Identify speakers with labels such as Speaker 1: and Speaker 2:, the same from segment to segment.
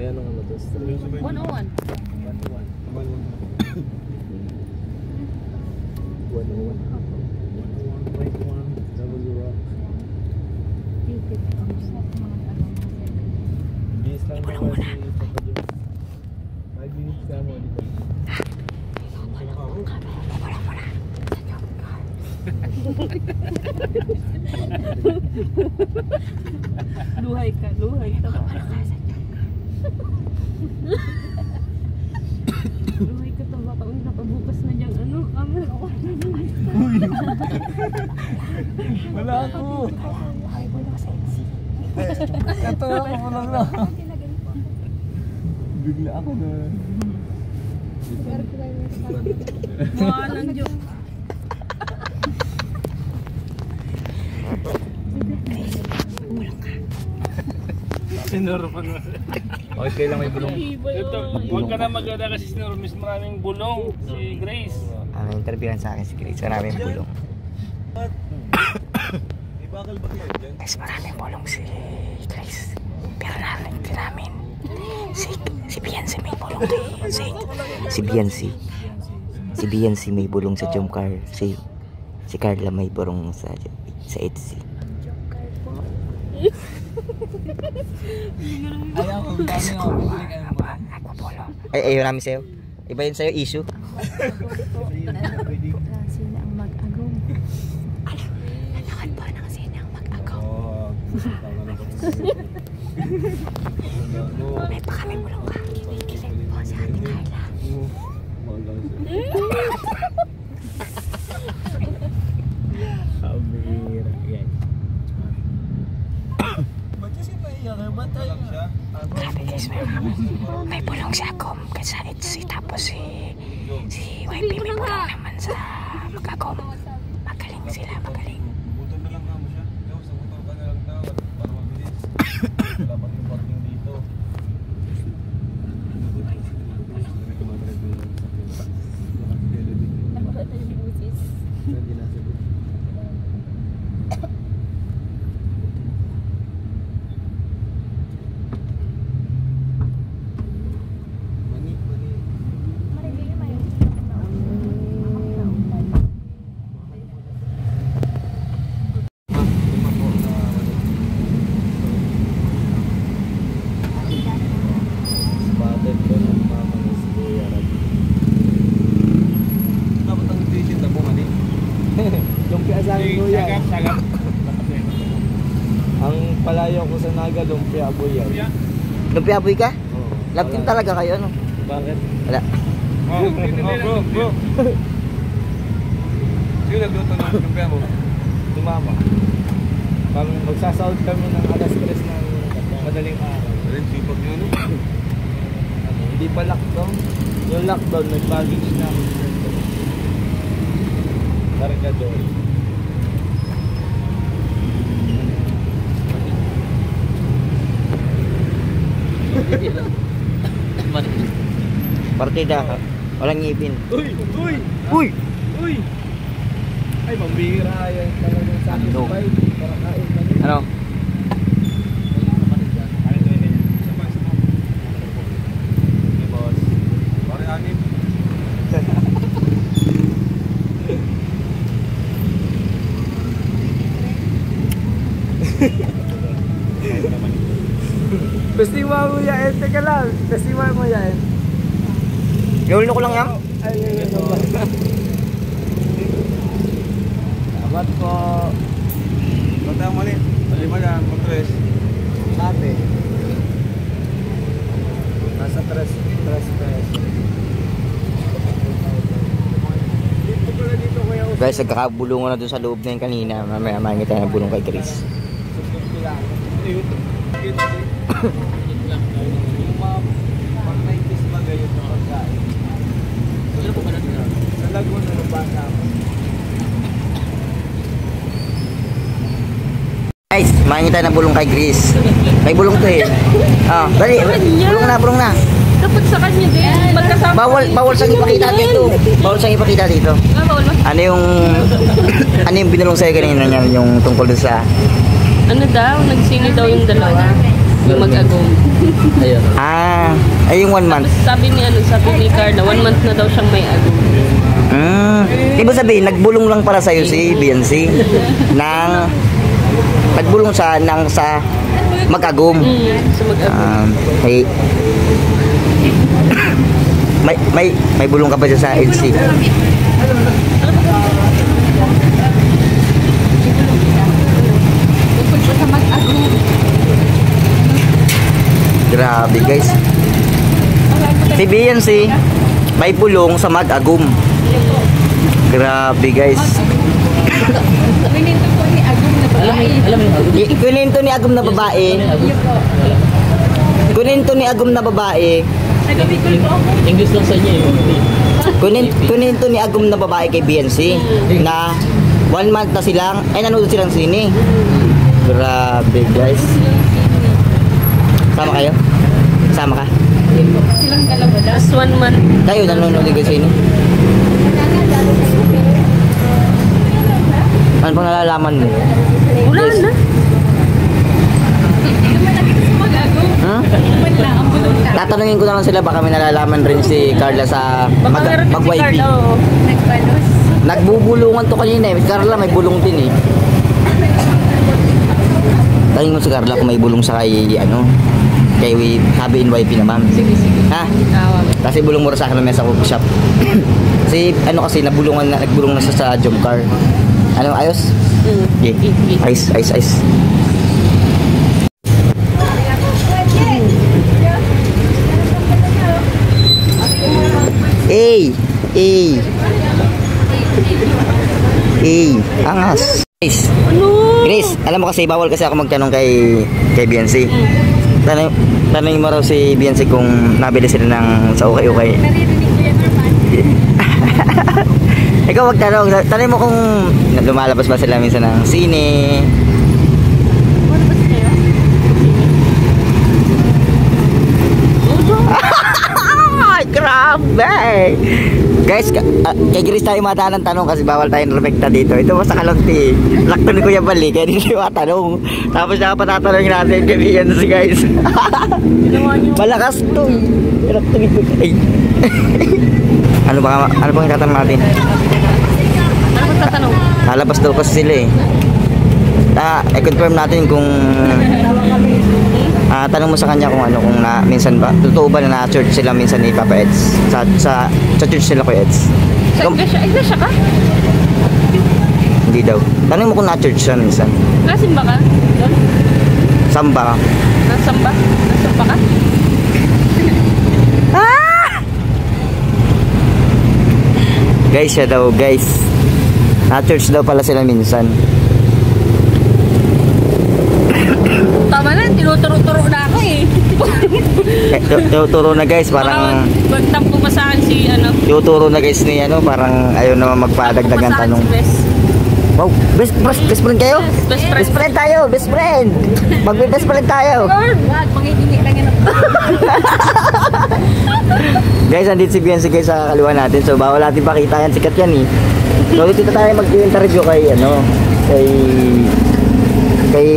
Speaker 1: May anong ano to?
Speaker 2: 101.
Speaker 1: 101.1 W Rock. Bis lang naman si Papa Joe. 5 minutes ka mo dito.
Speaker 2: Luhay ka. Luhay ka to baka nakabukas na diyang ano, camera.
Speaker 1: Wala ako. Ito ako mo lang na. Bigla ako na.
Speaker 2: Mukha lang joke.
Speaker 3: Sinuro pa na.
Speaker 1: Okay lang may bulong.
Speaker 3: Ito, huwag ka na mag-alala kasi sinuro. Miss maraming bulong si Grace.
Speaker 4: Interviewin sa akin si Grace. Maraming bulong. Guys, maraming bulong si Grace. Pero narinig din namin. Si Biancy may bulong din. Si Biancy. Si Biancy may bulong sa Jump Car. Si Carla may bulong sa Etsy.
Speaker 1: Ayaw ko dami ako.
Speaker 4: Ayaw namin sa'yo. Iba yun sa'yo, issue.
Speaker 2: Sino ang mag-agong? Nalakad po ng sino ang mag-agong? May pa kami bulong ka. Kilig po si Ate Carla.
Speaker 4: Grabe guys, may bulong si Agom sa Etsy. Tapos si YP may bulong naman sa Mag-Agom. Magaling sila, magaling.
Speaker 1: Ang palayo ko sa Naga, lumpia aboy yan.
Speaker 4: Lumpia aboy ka?
Speaker 1: Oo.
Speaker 4: Love team talaga kayo, ano?
Speaker 1: Bakit?
Speaker 4: Wala.
Speaker 1: Bro. Sino nagluto ng lumpia mo? Tumama. Pag magsasahod kami ng alas 3 ng madaling araw. Madaling sipag nyo, no? Hindi pa lockdown. Yung lockdown, nag-baggage na ako. Cargador.
Speaker 4: Partida ka. Walang ngipin.
Speaker 1: Uy! Ay, pambihira yan. Talagang sa akin
Speaker 4: Ano?
Speaker 1: sabay. Para kain na rin.
Speaker 4: Ano?
Speaker 1: Boss. Pare anim. Festival mo yan. Teka lang. Festival mo yan.
Speaker 4: Gawin ko lang yan?
Speaker 1: Ay. Salamat po. Bata mo ulit. Palima yan. Pag-tres. Ate. Nasa tres pesos. Dito pala dito kuya.
Speaker 4: Guys, nagkakabulungan na doon sa loob na yun kanina. Mamaya makikita na bulong kay Chris.
Speaker 1: Yung mga pang-90s ba gayon na pagkain? Sa Laguna ng bata ako.
Speaker 4: Guys, makikita na bulong kay Chris. May bulong to eh. Dali, bulong na.
Speaker 2: Dapat sa kanya din. Magkasama.
Speaker 4: Bawal sang ipakita dito. Bawal sang ipakita dito.
Speaker 2: Bawal ba?
Speaker 4: Ano yung binulong sa'yo kanina niyan, yung tungkol sa...
Speaker 2: Ano daw? Nagsingi daw yung dalawa. Yung mag-agong.
Speaker 4: Ay yung 1 month.
Speaker 2: Sabi ni Carla, 1 month na daw siyang may agong.
Speaker 4: Ibig sabihin, nagbulong lang para sa'yo si BNC nang nagbulong sa mag-agom.
Speaker 2: Sa mag-agong.
Speaker 4: May bulong ka ba dyan sa EDC? Grabe guys. Si BNC may bulong sa mag-agum. Grabe guys. Kuninto ni agum na babae. Kuninto ni agum na babae.
Speaker 3: English lang sa inyo eh.
Speaker 4: Kuninto ni agum na babae kay BNC na 1 month na silang nanonood silang sine. Grabe guys. Sama kayo? Sama ka?
Speaker 2: Silang dalawa. Last 1 month.
Speaker 4: Kayo nanonood din sine? Ano pang nalalaman mo?
Speaker 2: Wala na.
Speaker 4: Tatanungin ko na lang sila baka may nalalaman rin si Carla sa mag-YP. Nagbubulungan to kanina eh. Carla may bulong din eh. Tangin mo si Carla kung may bulong sa kay Habi NYP naman.
Speaker 2: Sige.
Speaker 4: Ha? Kasi bulong mo rin sa akin naman sa coffee shop. Kasi nagbulong na siya sa job car. Ano, ayos? Yeah. Ice. Angas. Grace, alam mo kasi bawal kasi ako magtanong kay BNC. Tanongin mo raw si BNC kung nabili sila ng sa ukay-ukay. Ikaw magtanong, tanong mo kung lumalabas ba sila minsan ng sine. Grabe! Guys, kay Grace tayo matanong tanong kasi bawal tayong reflecta dito. Ito mo sa kalakti. Lakto ni Kuya Bali, kaya hindi tayo matanong. Tapos nakapatatanong natin kay BNC guys. Malakas to eh. Lakto ni Kuya. Ano bang itatanong natin?
Speaker 2: Ano ba tatanong?
Speaker 4: Lalabas daw kasi sila eh. I-confirm natin kung tanong mo sa kanya kung minsan ba totoo ba na church sila minsan ni Papa Eds sa church sila Kuya Eds.
Speaker 2: Iglesia ka?
Speaker 4: Hindi daw. Tanong mo kung na church siya minsan.
Speaker 2: Nasimba ka?
Speaker 4: Samba ka?
Speaker 2: Nasamba ka?
Speaker 4: Guys, siya daw guys. Na church daw pala sila minsan.
Speaker 2: Tama na, tinuturo-turo na ako eh.
Speaker 4: Tuturo na guys, parang
Speaker 2: magtampo pa sa akin si
Speaker 4: tuturo na guys ni parang ayaw naman magpadagdagan tanong. Wow, best friend kayo? Best friend tayo, best friend. Mag-best friend tayo.
Speaker 2: Wag, mangingi lang yan.
Speaker 4: Guys, andito si BNC guys sa kaliwa natin. So bawal natin pakita yan, sikat yan eh. So dito tayo mag-interview kay kay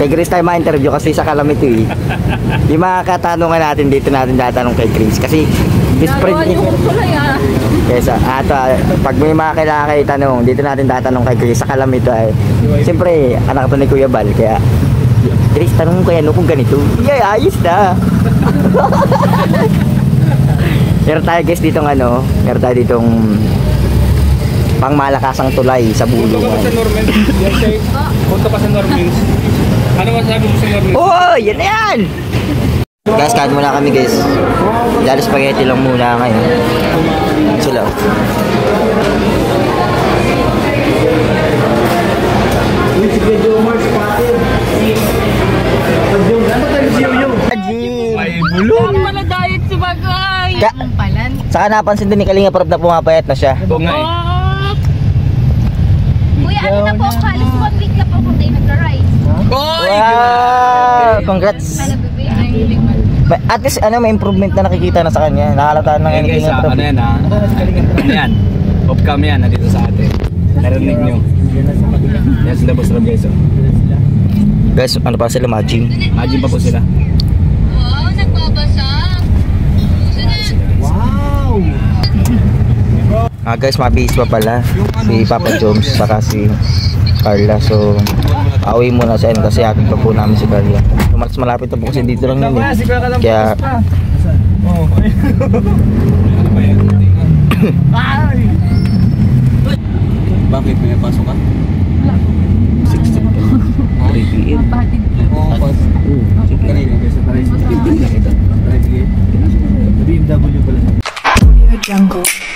Speaker 4: Grace tayo ma-interview kasi sa Calamity eh. Yung mga katanungan natin dito natin tatanong kay Grace kasi best friend niya. Yes, pag may mga kailangan kayo tanong, dito natin tatanong kay Grace sa Calamity ay. Siyempre, anak to ni Kuya Bal kaya Grace, tanong mo kaya kung ganito. Yeah, ayos na. Meron tayo guys ditong meron tayo ditong pangmalakasang tulay sa bulungan.
Speaker 3: Punta pa sa Normins. Ano masabi mo sa Normins?
Speaker 4: Oh, yan na yan! Guys, kain muna kami guys. Dali spaghetti lang muna ngayon. Sila.
Speaker 3: May bulong.
Speaker 2: Ang pala diet si Bagay.
Speaker 4: Saka napansin din ni Kalinga Prab na pumapayat na siya.
Speaker 3: Oo nga eh.
Speaker 5: Kuya, ano na po, halos 1 week na po kung tayo nagra-rise.
Speaker 4: Wow! Congrats! At least may improvement na nakikita na sa kanya. Nakalataan na ngayon.
Speaker 1: Guys, ano yan? Off-cam yan, nandito sa atin. Narinig nyo. Yan sila boss Rob guys.
Speaker 4: Guys, ano pa sila? Matching.
Speaker 1: Imagine pa po sila.
Speaker 5: Wow, nagbabasa.
Speaker 1: Wow!
Speaker 4: Guys, mabihis pa pala si Papa Joms saka si Carla. So, pauwi muna sa kasi hatid pa po namin si Carla. So, mas malapit na po kasi dito lang yun eh. Kaya,
Speaker 1: Oh, ano ba yan? Ay! Bakit may pasok ka? 16 3 p.m. Oo, pas. Kanina, kasi taray. BMW pala.
Speaker 2: Jungle.